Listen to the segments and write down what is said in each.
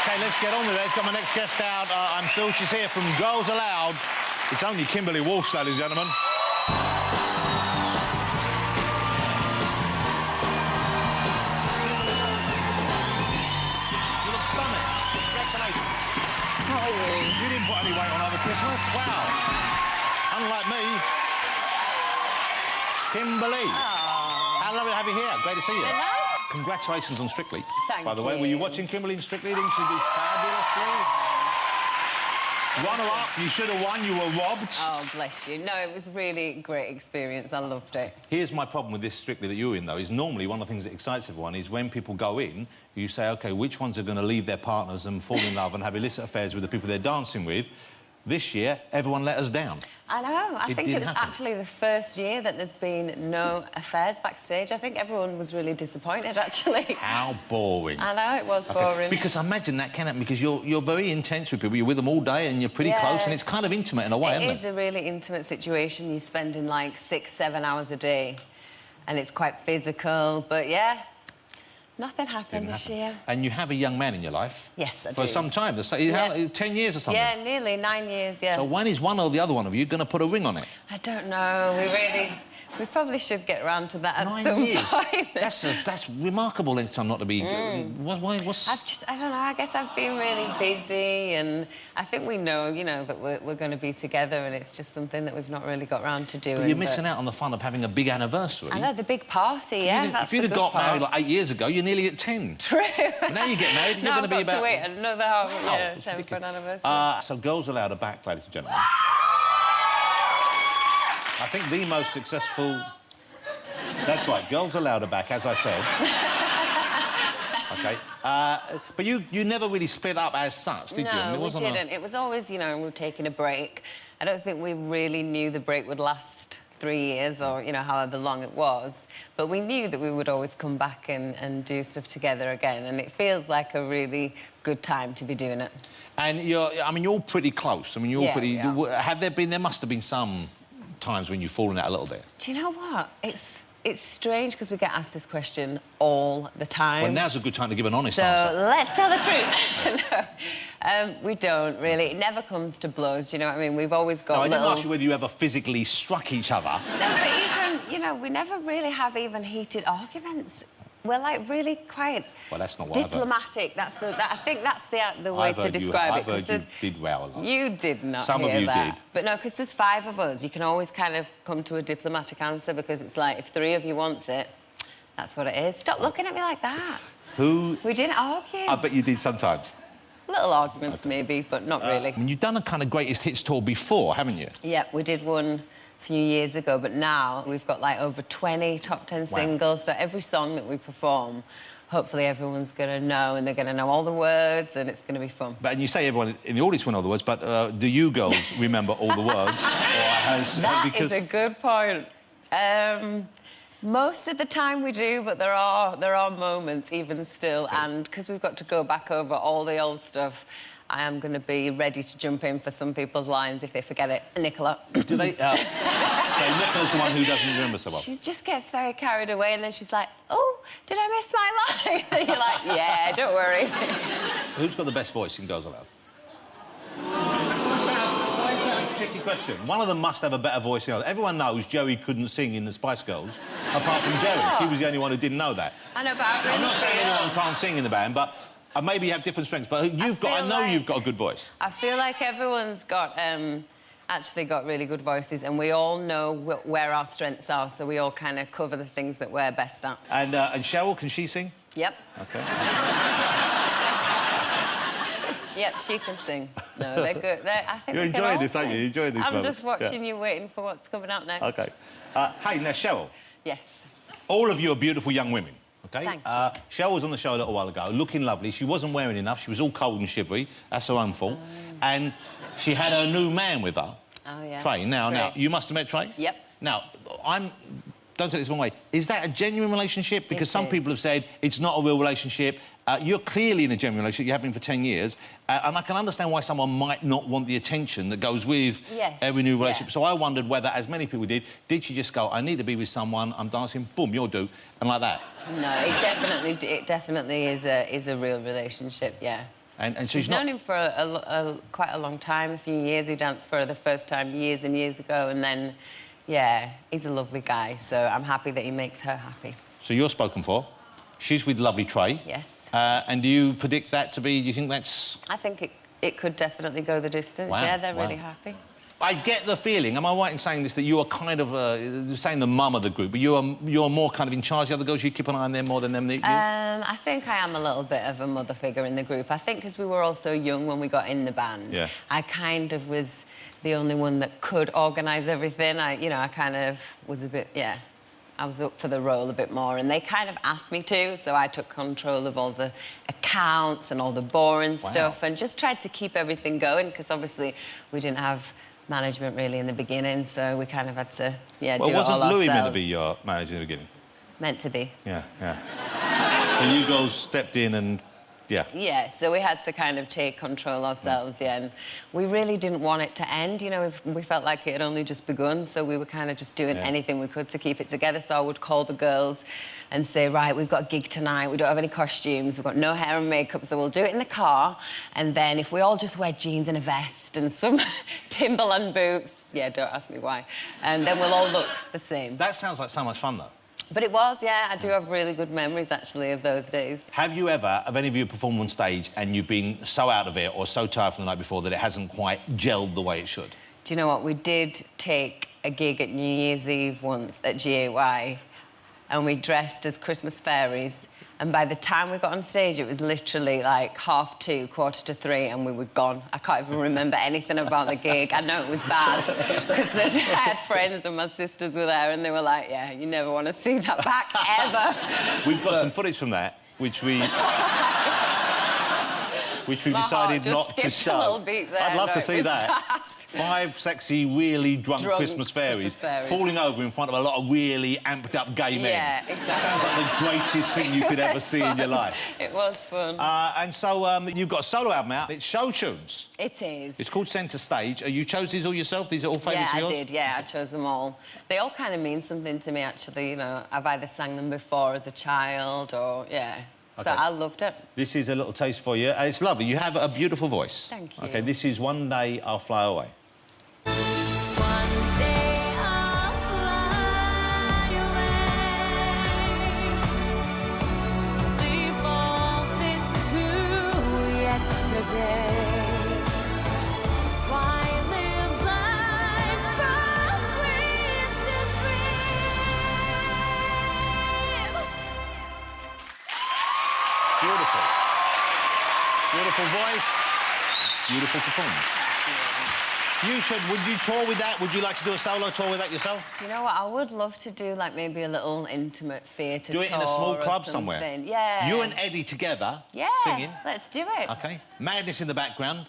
OK, let's get on with it. Got my next guest out. I'm Phil. She's here from Girls Aloud. It's only Kimberly Walsh, ladies and gentlemen. You look stunning. Congratulations. How are you? You didn't put any weight on over Christmas. Wow. Unlike me. Kimberly. Aww. How lovely to have you here. Great to see you. Hello. Congratulations on Strictly. Thank By the way, you. were you watching Kimberly in Strictly? Didn't she do fabulously? Runner-up, you should have won. You were robbed. Oh, bless you. No, it was really a great experience. I loved it. Here's my problem with this Strictly that you're in, though, is normally one of the things that excites everyone is when people go in, you say, OK, which ones are going to leave their partners and fall in love and have illicit affairs with the people they're dancing with? This year, everyone let us down. I know. I think it was actually the first year that there's been no affairs backstage. I think everyone was really disappointed, actually. How boring. I know, it was boring. Because I imagine that can happen because you're very intense with people. You're with them all day and you're pretty close and it's kind of intimate in a way, isn't it? It is a really intimate situation. You spend in, like, 6-7 hours a day and it's quite physical, but, yeah, nothing happened this year. And you have a young man in your life. Yes, I do. For some time. How, 10 years or something? Yeah, nearly 9 years, yeah. So when is one or the other one of you going to put a ring on it? I don't know. We probably should get around to that at 9 some years. point. That's remarkable length of time not to be... What's... I don't know, I guess I've been really busy and I think we know, you know, that we're going to be together and it's just something that we've not really got round to doing. But you're missing out on the fun of having a big anniversary. I know, the big party, yeah. If you'd have got married like 8 years ago, you're nearly at 10. True. Now you get married and you're going to be about... to wait another half year, 10 for an anniversary. So Girls Aloud are back, ladies and gentlemen. I think the most successful... That's right, Girls Aloud are back, as I said. OK. But you never really split up as such, did you? No, we didn't. It was always, you know, we were taking a break. I don't think we really knew the break would last 3 years or, you know, however long it was. But we knew that we would always come back and do stuff together again. And it feels like a really good time to be doing it. And you're pretty close. I mean, you're pretty... Yeah. There must have been some times when you've fallen out a little bit. Do you know what? It's strange because we get asked this question all the time. Well, now's a good time to give an honest answer. So let's tell the truth. No, we don't really. It never comes to blows. Do you know what I mean? We've always got. No, I didn't ask you whether you ever physically struck each other. No, but even, you know, we never really have even heated arguments. We're like really quite. Well, that's not what diplomatic. I think that's the way to describe it. I've heard you did row a lot. You did not. Some of you did. But no, because there's 5 of us, you can always kind of come to a diplomatic answer because it's like if 3 of you wants it, that's what it is. Stop looking at me like that. We didn't argue. I bet you did sometimes. Little arguments maybe, but not really. I mean, you've done a kind of greatest hits tour before, haven't you? Yeah, we did one a few years ago, but now we've got like over 20 top 10 singles. So every song that we perform, hopefully everyone's going to know and they're going to know all the words and it's going to be fun. And you say everyone in the audience will know the words, but do you girls remember all the words? That is a good point. Most of the time we do, but there are moments even still, and because we've got to go back over all the old stuff, I am going to be ready to jump in for some people's lines if they forget it. Nicola. Do they? So Nicola's the one who doesn't remember so well. She just gets very carried away and then she's like, oh, did I miss my line? And you're like, yeah, don't worry. Who's got the best voice in Girls Aloud? Why is that a tricky question? One of them must have a better voice than the other. Everyone knows Joey couldn't sing in the Spice Girls, apart from Joey. She was the only one who didn't know that. I know, but I'm not saying anyone can't sing in the band, but maybe you have different strengths. But I know you've got a good voice. I feel like everyone's got actually got really good voices, and we all know where our strengths are, so we all kind of cover the things that we're best at. And Cheryl, can she sing? Yep. OK. Yep, she can sing. No, they're good. I think you're enjoying this, aren't you? You're enjoying this. I'm just watching you, waiting for what's coming up next. OK. Hey, now, Cheryl. Yes. All of you are beautiful young women, OK? Thank you. Cheryl was on the show a little while ago, looking lovely. She wasn't wearing enough. She was all cold and shivery. That's her own fault. And she had her new man with her. Oh, yeah. Trey. Now, you must have met Trey? Yep. Now, don't take this the wrong way. Is that a genuine relationship? Because some people have said it's not a real relationship. You're clearly in a genuine relationship. You have been for 10 years. And I can understand why someone might not want the attention that goes with every new relationship. Yeah. So I wondered whether, as many people did she just go, I need to be with someone, I'm dancing, boom, you'll do, and like that? No, it definitely is a real relationship, yeah. And so I've known him for quite a long time, a few years. He danced for the first time years and years ago, and then, yeah, he's a lovely guy, so I'm happy that he makes her happy. So you're spoken for. She's with lovely Trey. Yes. And do you predict that to be... Do you think that's... I think it could definitely go the distance. Wow, Yeah, they're wow. really happy. I get the feeling, am I right in saying this, that you are kind of, saying the mum of the group, but you're more kind of in charge of the other girls, you keep an eye on them more than them? I think I am a little bit of a mother figure in the group. I think because we were all so young when we got in the band, yeah. I kind of was the only one that could organise everything. I kind of was a bit, yeah, I was up for the role a bit more, and they kind of asked me to, so I took control of all the accounts and all the boring stuff and just tried to keep everything going, because obviously we didn't have management really in the beginning, so we kind of had to, yeah, do it all ourselves. Wasn't Louis meant to be your manager in the beginning? Meant to be. Yeah, yeah. So you girls stepped in and, yeah. Yeah, so we had to kind of take control ourselves, yeah, and we really didn't want it to end, you know, we felt like it had only just begun, so we were kind of just doing anything we could to keep it together. So I would call the girls and say, right, we've got a gig tonight, we don't have any costumes, we've got no hair and makeup, so we'll do it in the car, and then if we all just wear jeans and a vest and some Timberland boots, yeah, don't ask me why, and then we'll all look the same. That sounds like so much fun, though. But it was, yeah, I do have really good memories, actually, of those days. Have you ever, have any of you performed on stage and you've been so out of it or so tired from the night before that it hasn't quite gelled the way it should? Do you know what? We did take a gig at New Year's Eve once at GAY, and we dressed as Christmas fairies, and by the time we got on stage, it was literally like 2:30, 3:15, and we were gone. I can't even remember anything about the gig. I know it was bad, because I had friends and my sisters were there, and they were like, yeah, you never want to see that back, ever. We've got some footage from that, which we decided not to show. I'd love to see that. 5 sexy, really drunk Christmas fairies falling over in front of a lot of really amped-up gay men. Yeah, exactly. Sounds like the greatest thing you could ever see in your life. It was fun. And so you've got a solo album out. It's show tunes. It is. It's called Centre Stage. You chose these all yourself? These are all favourites of yours? Yeah, I did. Yeah, I chose them all. They all kind of mean something to me, actually. You know, I've either sang them before as a child or, yeah. Okay. So I loved it. This is a little taste for you. It's lovely. You have a beautiful voice. Thank you. OK, this is One Day I'll Fly Away. One day I'll fly away, leave all this to yesterday. Why live life from dream to dream? Beautiful. Beautiful voice. Beautiful performance. You should. Would you tour with that? Would you like to do a solo tour with that yourself? Do you know what? I would love to do, like, maybe a little intimate theatre tour. Do it in a small or club something. somewhere. Yeah. You and Eddie together, yeah, singing. let's do it. OK. Madness in the background.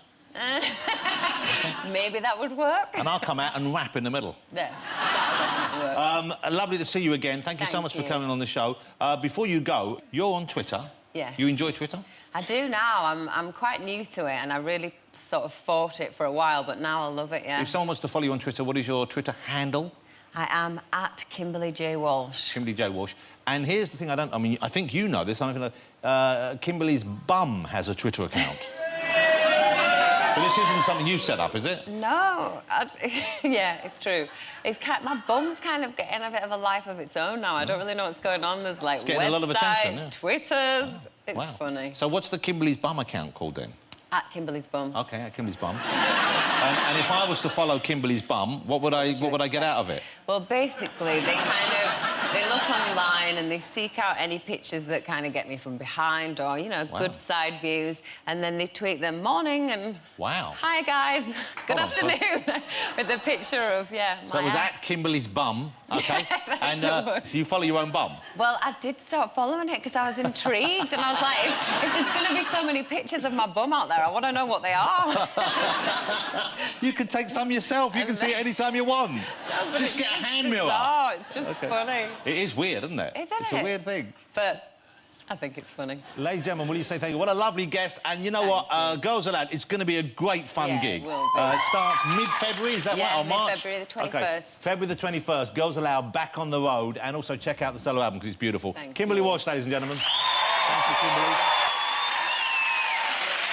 Maybe that would work. And I'll come out and rap in the middle. Yeah, that would work. Lovely to see you again. Thank you so much for coming on the show. Before you go, you're on Twitter. Yes. You enjoy Twitter? I do now. I'm quite new to it, and I really sort of fought it for a while, but now I love it, yeah. If someone wants to follow you on Twitter, what is your Twitter handle? I am at Kimberly J. Walsh. Kimberly J. Walsh. And here's the thing I think you know this. I don't know. Kimberly's bum has a Twitter account. But this isn't something you set up, is it? No. Yeah, it's true. My bum's kind of getting a bit of a life of its own now. I don't really know what's going on. There's, like, getting a lot of attention, yeah. Twitters. It's funny. So what's the Kimberly's bum account called then? At Kimberly's bum. OK, at Kimberly's bum. And if I was to follow Kimberly's bum, what would I get out of it? Well, basically, they look online and they seek out any pictures that kind of get me from behind or, you know, good side views, and then they tweet them morning and... Wow. Hi, guys. Good afternoon. With a picture of, my So that was ass. at Kimberly's bum, OK? Yeah, and so you follow your own bum? Well, I did start following it because I was intrigued and I was like, if there's going to be so many pictures of my bum out there, I want to know what they are. You can take some yourself. You can see it any time you want. Just get a hand mirror. Oh, it's just funny. It is weird, isn't it? Isn't It's it? a weird thing. But I think it's funny. Ladies and gentlemen, will you say thank you? What a lovely guest. And you know what? Girls Aloud, it's going to be a great fun gig. It will be. It starts mid-February, is that right? Or March? Mid-February the 21st. OK, February the 21st. Girls Aloud back on the road. And also check out the solo album because it's beautiful. Thank Kimberly you. Walsh, ladies and gentlemen. Thank you, Kimberly.